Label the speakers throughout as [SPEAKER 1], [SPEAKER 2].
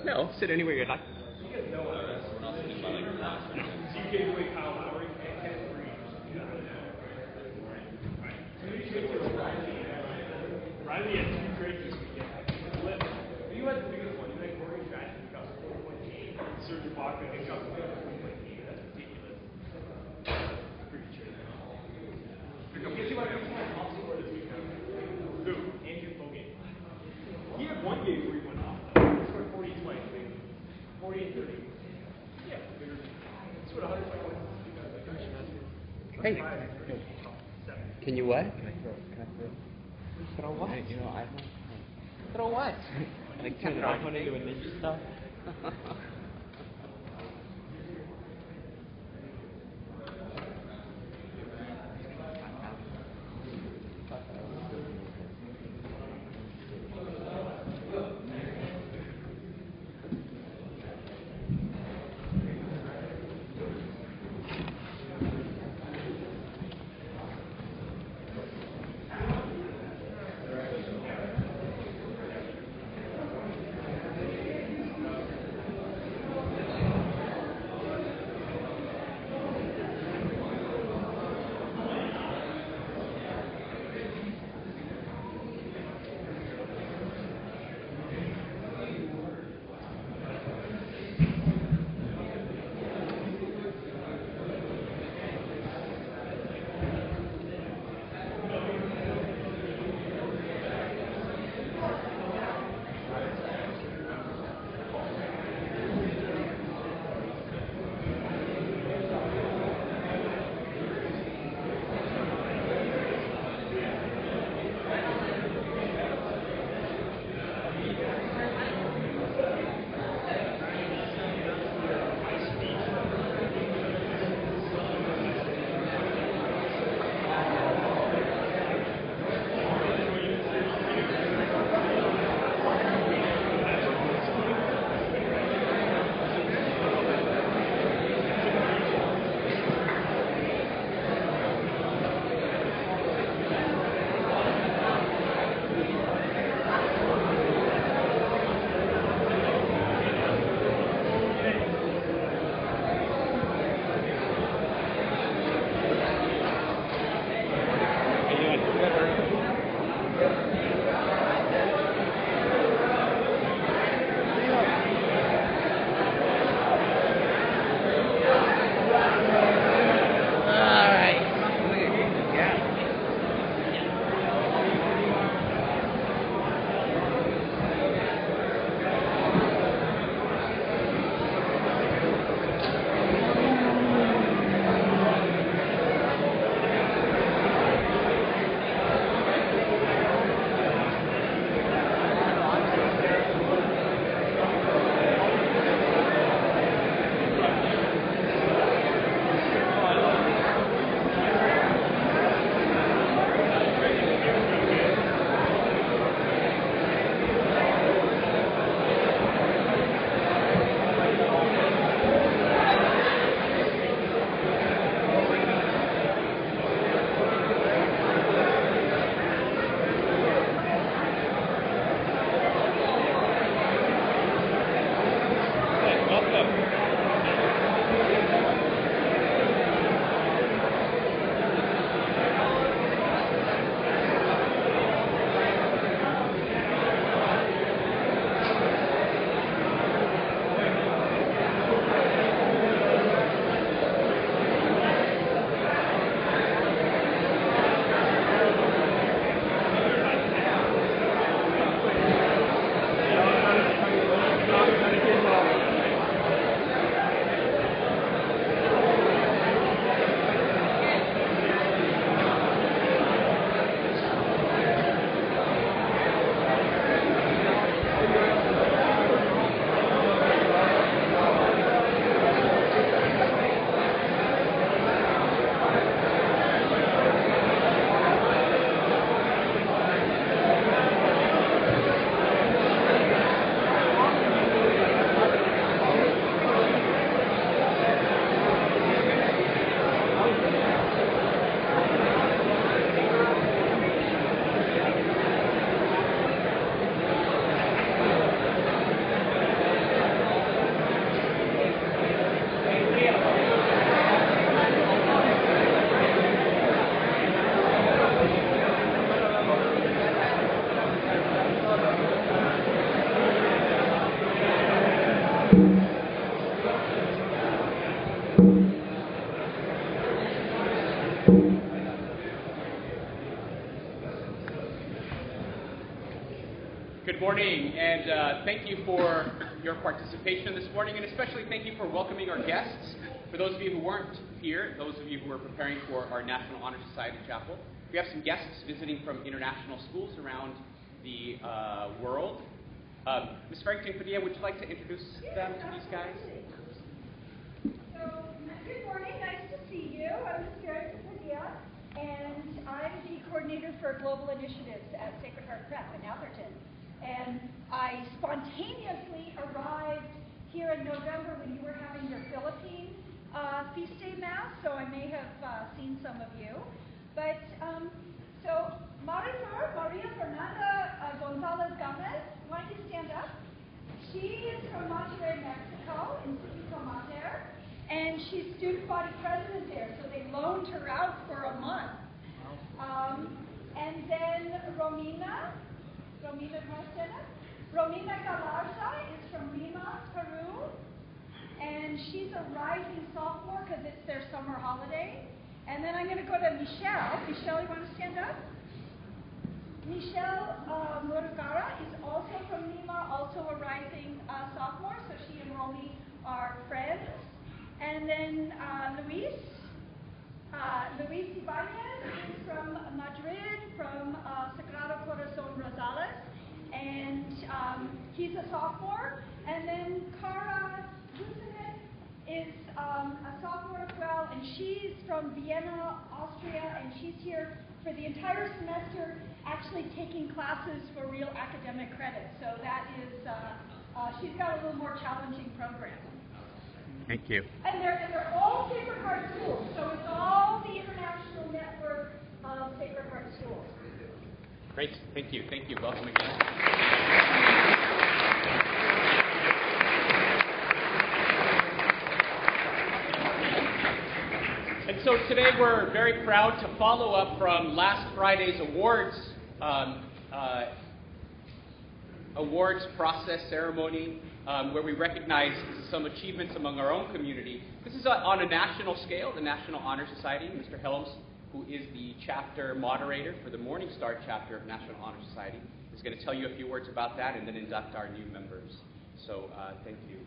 [SPEAKER 1] No, sit anywhere you'd like.
[SPEAKER 2] Riley had 2 trades this weekend. You had the biggest one. You had Corey Stratton, who got 4.8. Serge Ibaka, who got 4.8. That's ridiculous. Pretty trade. Guess who I got top score this weekend? Who? Andrew Fogan. He had 1 game where he went off. He scored 40 twice. 40 and 30. Yeah, bigger. He scored 100 points.
[SPEAKER 1] Hey. Can you what?
[SPEAKER 3] Can I throw?
[SPEAKER 1] Throw what?
[SPEAKER 3] You know, I
[SPEAKER 1] Throw what?
[SPEAKER 3] like turn the iPhone into a ninja stuff.
[SPEAKER 1] Good morning, and thank you for your participation this morning, and especially thank you for welcoming our guests. For those of you who weren't here, those of you who are preparing for our National Honor Society Chapel, we have some guests visiting from international schools around the world. Ms. Farrington Padilla, would you like to introduce them to these guys?
[SPEAKER 4] So, good morning, nice to see you. I'm Ms. Farrington Padilla, and I'm the coordinator for global initiatives at Sacred Heart Prep in Atherton. And I spontaneously arrived here in November when you were having your Philippine Feast Day Mass, so I may have seen some of you. But, so Maria Fernanda Gonzalez Gomez, why don't you stand up? She is from Monterrey, Mexico, Instituto Mater, and she's student body president there, so they loaned her out for a month. And then Romina Galarza is from Lima, Peru, and she's a rising sophomore because it's their summer holiday. And then I'm going to go to Michelle. Michelle, you want to stand up? Michelle Murugara is also from Lima, also a rising sophomore, so she and Romy are friends. And then Luis Ibanez is from Madrid, from Sagrado Corazon Rosales, and he's a sophomore. And then Cara Gusenet is a sophomore as well, and she's from Vienna, Austria, and she's here for the entire semester, actually taking classes for real academic credit. So that is, she's got a little more challenging program.
[SPEAKER 1] Thank you.
[SPEAKER 4] And they're all Sacred Heart schools, so it's all the international network of Sacred Heart schools.
[SPEAKER 1] Great, thank you. Welcome again. And so today we're very proud to follow up from last Friday's awards process ceremony, where we recognized some achievements among our own community. This is on a national scale. The National Honor Society, Mr. Helms, who is the chapter moderator for the Morning Star chapter of National Honor Society, is going to tell you a few words about that and then induct our new members. So thank you.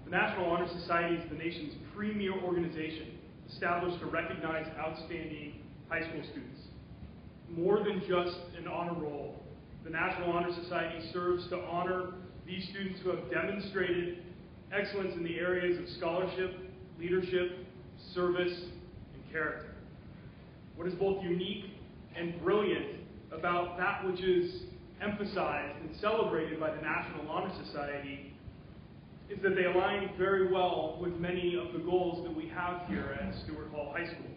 [SPEAKER 2] The National Honor Society is the nation's premier organization established to recognize outstanding high school students. More than just an honor roll, the National Honor Society serves to honor these students who have demonstrated excellence in the areas of scholarship, leadership, service, and character. What is both unique and brilliant about that which is emphasized and celebrated by the National Honor Society is that they align very well with many of the goals that we have here at Stuart Hall High School.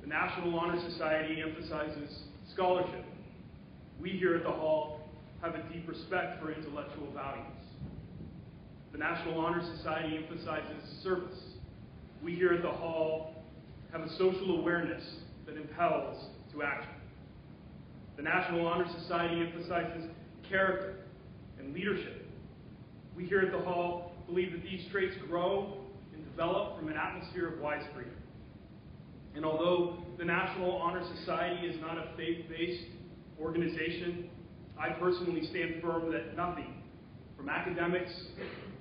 [SPEAKER 2] The National Honor Society emphasizes scholarship. We here at the Hall have a deep respect for intellectual values. The National Honor Society emphasizes service. We here at the Hall have a social awareness that impels to action. The National Honor Society emphasizes character and leadership. We here at the Hall believe that these traits grow and develop from an atmosphere of wise freedom. And although the National Honor Society is not a faith-based organization, I personally stand firm that nothing, from academics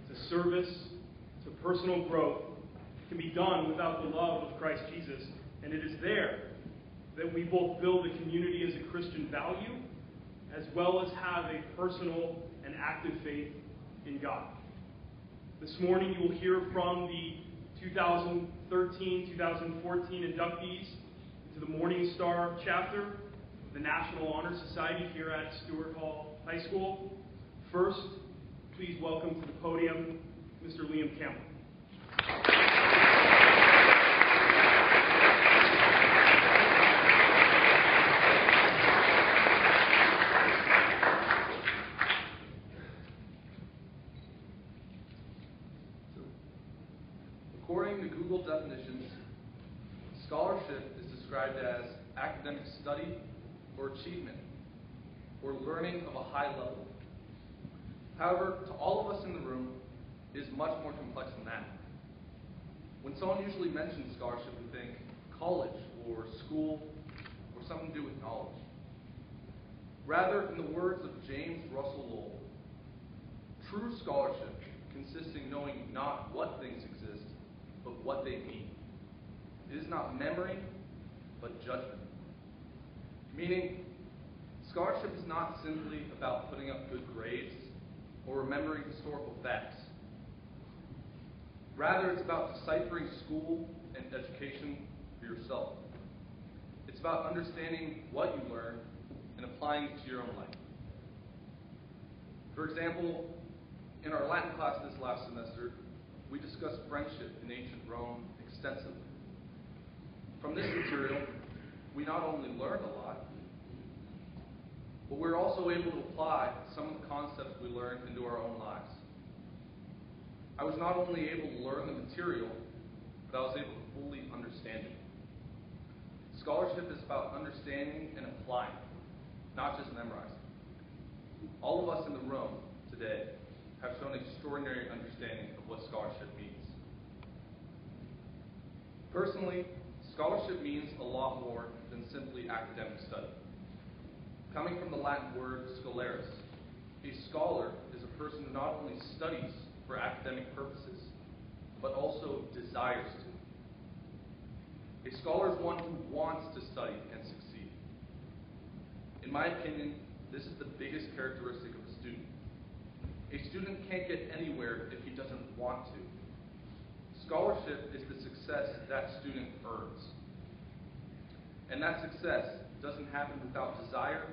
[SPEAKER 2] to service to personal growth, can be done without the love of Christ Jesus. And it is there that we both build a community as a Christian value, as well as have a personal and active faith in God. This morning you will hear from the 2013-2014 inductees into the Morning Star chapter of the National Honor Society here at Stuart Hall High School. First, please welcome to the podium Mr. Liam Campbell.
[SPEAKER 5] According to Google definitions, scholarship is described as academic study or achievement, or learning of a high level. However, to all of us in the room, it is much more complex than that. When someone usually mentions scholarship, we think college or school or something to do with knowledge. Rather, in the words of James Russell Lowell, true scholarship consists in knowing not what things exist, but what they mean. It is not memory, but judgment. Meaning, scholarship is not simply about putting up good grades or remembering historical facts. Rather, it's about deciphering school and education for yourself. It's about understanding what you learn and applying it to your own life. For example, in our Latin class this last semester, we discussed friendship in ancient Rome extensively. From this material, we not only learned a lot, but we're also able to apply some of the concepts we learned into our own lives. I was not only able to learn the material, but I was able to fully understand it. Scholarship is about understanding and applying, not just memorizing. All of us in the room today have shown extraordinary understanding of what scholarship means. Personally, scholarship means a lot more than simply academic study. Coming from the Latin word scholaris, a scholar is a person who not only studies for academic purposes, but also desires to. A scholar is one who wants to study and succeed. In my opinion, this is the biggest characteristic of a student. A student can't get anywhere if he doesn't want to. Scholarship is the success that student earns. And that success doesn't happen without desire,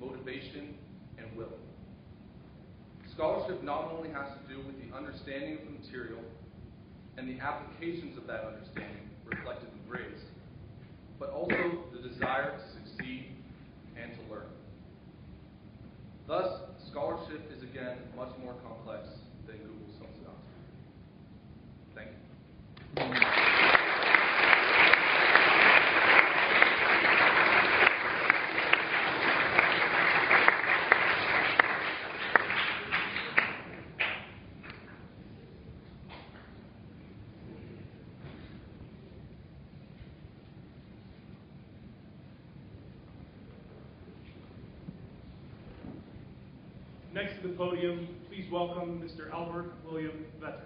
[SPEAKER 5] motivation, and will. Scholarship not only has to do with the understanding of the material and the applications of that understanding reflected in grades, but also the desire to succeed and to learn. Thus, scholarship is again much more complex than Google sums it up. Thank you.
[SPEAKER 2] Next to the podium, please welcome Mr. Albert William Vetter.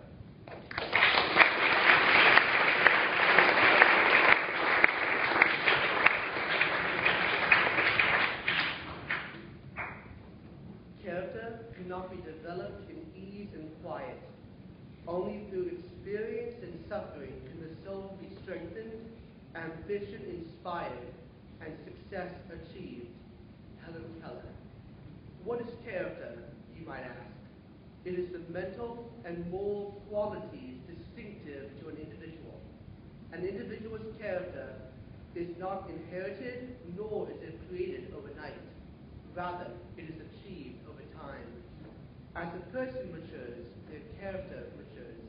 [SPEAKER 6] Character cannot be developed in ease and quiet. Only through experience and suffering can the soul be strengthened, ambition inspired, and success achieved. Helen Keller. What is character, you might ask? It is the mental and moral qualities distinctive to an individual. An individual's character is not inherited, nor is it created overnight. Rather, it is achieved over time. As a person matures, their character matures.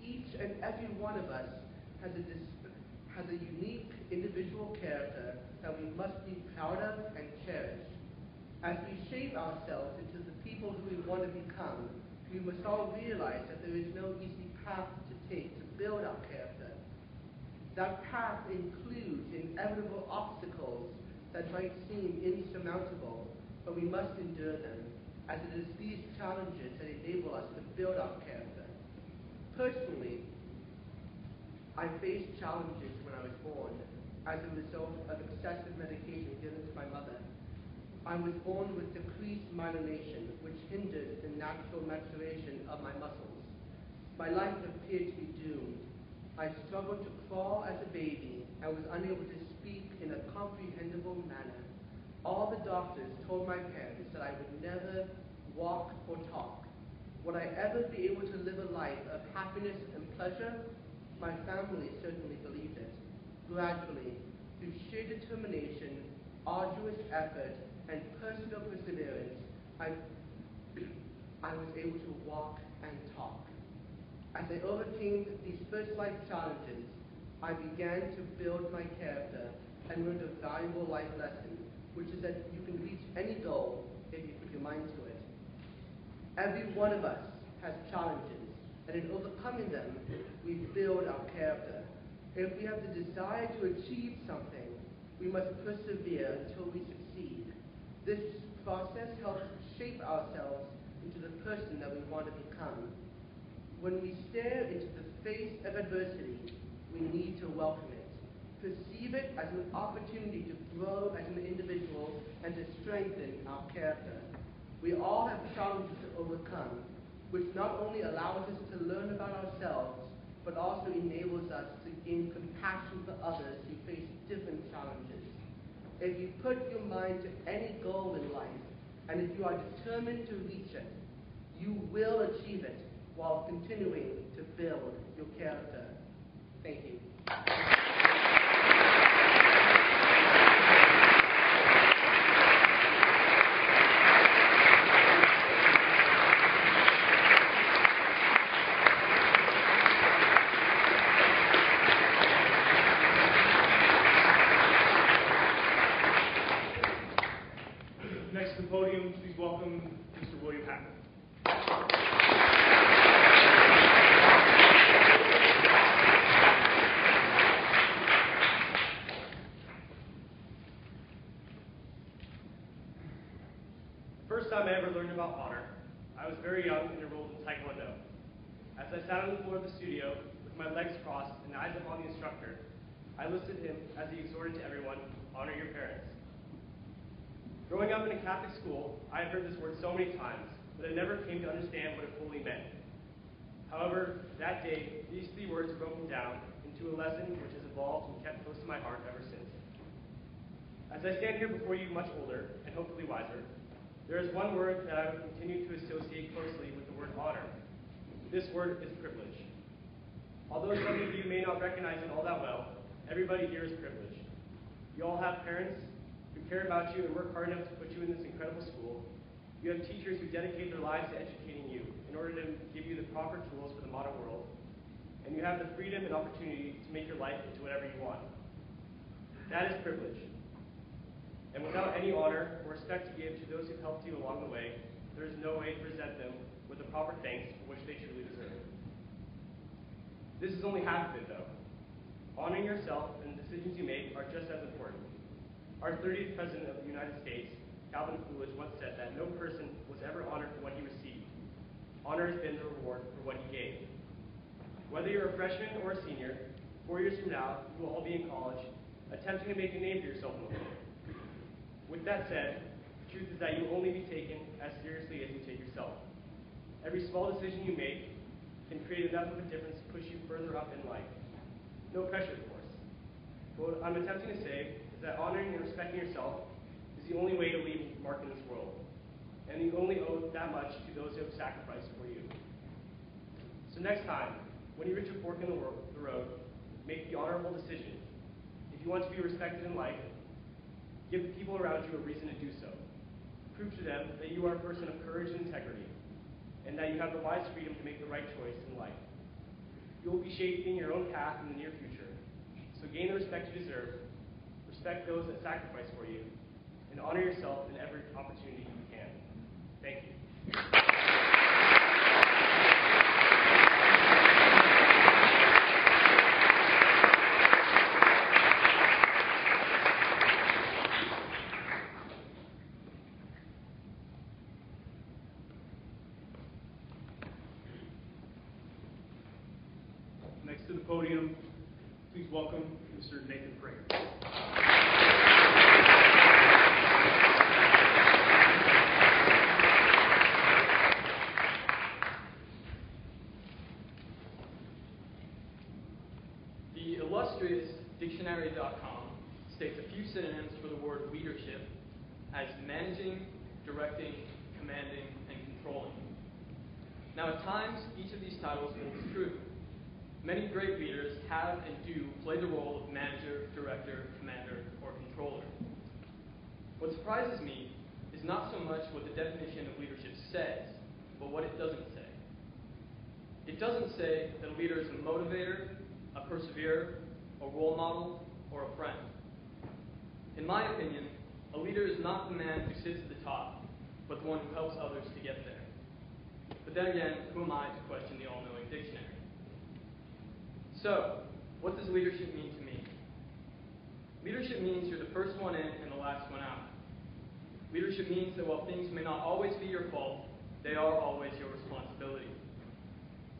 [SPEAKER 6] Each and every one of us has a unique individual character that we must be proud of and cherish. As we shape ourselves into the people who we want to become, we must all realize that there is no easy path to take to build our character. That path includes inevitable obstacles that might seem insurmountable, but we must endure them, as it is these challenges that enable us to build our character. Personally, I faced challenges when I was born as a result of excessive medication given to my mother. I was born with decreased myelination, which hindered the natural maturation of my muscles. My life appeared to be doomed. I struggled to crawl as a baby and was unable to speak in a comprehensible manner. All the doctors told my parents that I would never walk or talk. Would I ever be able to live a life of happiness and pleasure? My family certainly believed it. Gradually, through sheer determination, arduous effort, and personal perseverance, I was able to walk and talk. As I overcame these first life challenges, I began to build my character and learned a valuable life lesson, which is that you can reach any goal if you put your mind to it. Every one of us has challenges, and in overcoming them, we build our character. If we have the desire to achieve something, we must persevere until we succeed. This process helps shape ourselves into the person that we want to become. When we stare into the face of adversity, we need to welcome it. Perceive it as an opportunity to grow as an individual and to strengthen our character. We all have challenges to overcome, which not only allows us to learn about ourselves, but also enables us to gain compassion for others who face different challenges. If you put your mind to any goal in life, and if you are determined to reach it, you will achieve it while continuing to build your character. Thank you.
[SPEAKER 2] Next to the podium, please welcome Mr. William Hackett. First time I ever learned about honor, I was very young and enrolled in Taekwondo. As I sat on the floor of the studio with my legs crossed and eyes upon the instructor, I listened to him as he exhorted to everyone, honor your parents. Growing up in a Catholic school, I had heard this word so many times, but I never came to understand what it fully meant. However, that day, these 3 words broke me down into a lesson which has evolved and kept close to my heart ever since. As I stand here before you much older, and hopefully wiser, there is one word that I would continue to associate closely with the word honor. This word is privilege. Although some of you may not recognize it all that well, everybody here is privileged. You all have parents who care about you and work hard enough to put you in this incredible school. You have teachers who dedicate their lives to educating you in order to give you the proper tools for the modern world. And you have the freedom and opportunity to make your life into whatever you want. That is privilege. And without any honor or respect to give to those who helped you along the way, there is no way to present them with the proper thanks for which they truly deserve. This is only half of it, though. Honoring yourself and the decisions you make are just as important. Our 30th President of the United States, Calvin Coolidge, once said that no person was ever honored for what he received. Honor has been the reward for what he gave. Whether you're a freshman or a senior, 4 years from now, you will all be in college, attempting to make a name for yourself in the world. With that said, the truth is that you will only be taken as seriously as you take yourself. Every small decision you make can create enough of a difference to push you further up in life. No pressure, of course. But what I'm attempting to say is that honoring and respecting yourself is the only way to leave a mark in this world. And you only owe that much to those who have sacrificed for you. So next time, when you reach a fork in the road, make the honorable decision. If you want to be respected in life, give the people around you a reason to do so. Prove to them that you are a person of courage and integrity, and that you have the wise freedom to make the right choice in life. You will be shaping your own path in the near future, so gain the respect you deserve, respect those that sacrifice for you, and honor yourself in every opportunity you can. Thank you. Next to the podium, please welcome Mr. Nathan Prager.
[SPEAKER 7] The illustrious dictionary.com states a few synonyms for the word leadership as managing, directing, commanding, and controlling. Now, at times, each of these titles holds true. Many great leaders have and do play the role of manager, director, commander, or controller. What surprises me is not so much what the definition of leadership says, but what it doesn't say. It doesn't say that a leader is a motivator, a perseverer, a role model, or a friend. In my opinion, a leader is not the man who sits at the top, but the one who helps others to get there. But then again, who am I to question the all-knowing dictionary? So, what does leadership mean to me? Leadership means you're the first one in and the last one out. Leadership means that while things may not always be your fault, they are always your responsibility.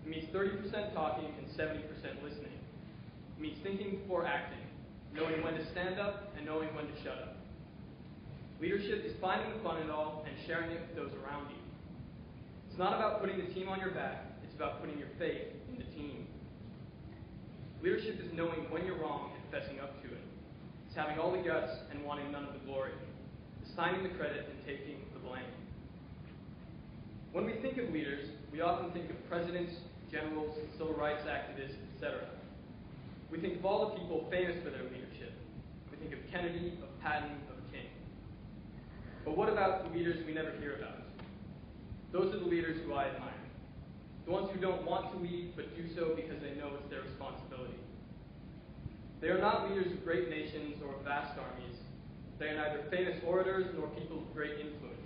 [SPEAKER 7] It means 30% talking and 70% listening. It means thinking before acting, knowing when to stand up and knowing when to shut up. Leadership is finding the fun in it all and sharing it with those around you. It's not about putting the team on your back, it's about putting your faith in the team. Leadership is knowing when you're wrong and fessing up to it. It's having all the guts and wanting none of the glory. Assigning the credit and taking the blame. When we think of leaders, we often think of presidents, generals, civil rights activists, etc. We think of all the people famous for their leadership. We think of Kennedy, of Patton, of King. But what about the leaders we never hear about? Those are the leaders who I admire. The ones who don't want to lead, but do so because they know it's their responsibility. They are not leaders of great nations or of vast armies. They are neither famous orators nor people of great influence.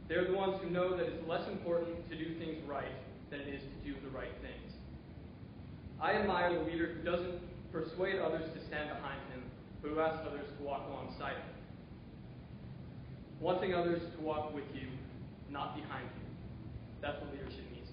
[SPEAKER 7] They are the ones who know that it's less important to do things right than it is to do the right things. I admire the leader who doesn't persuade others to stand behind him, but who asks others to walk alongside him. Wanting others to walk with you, not behind you. That's what leadership means.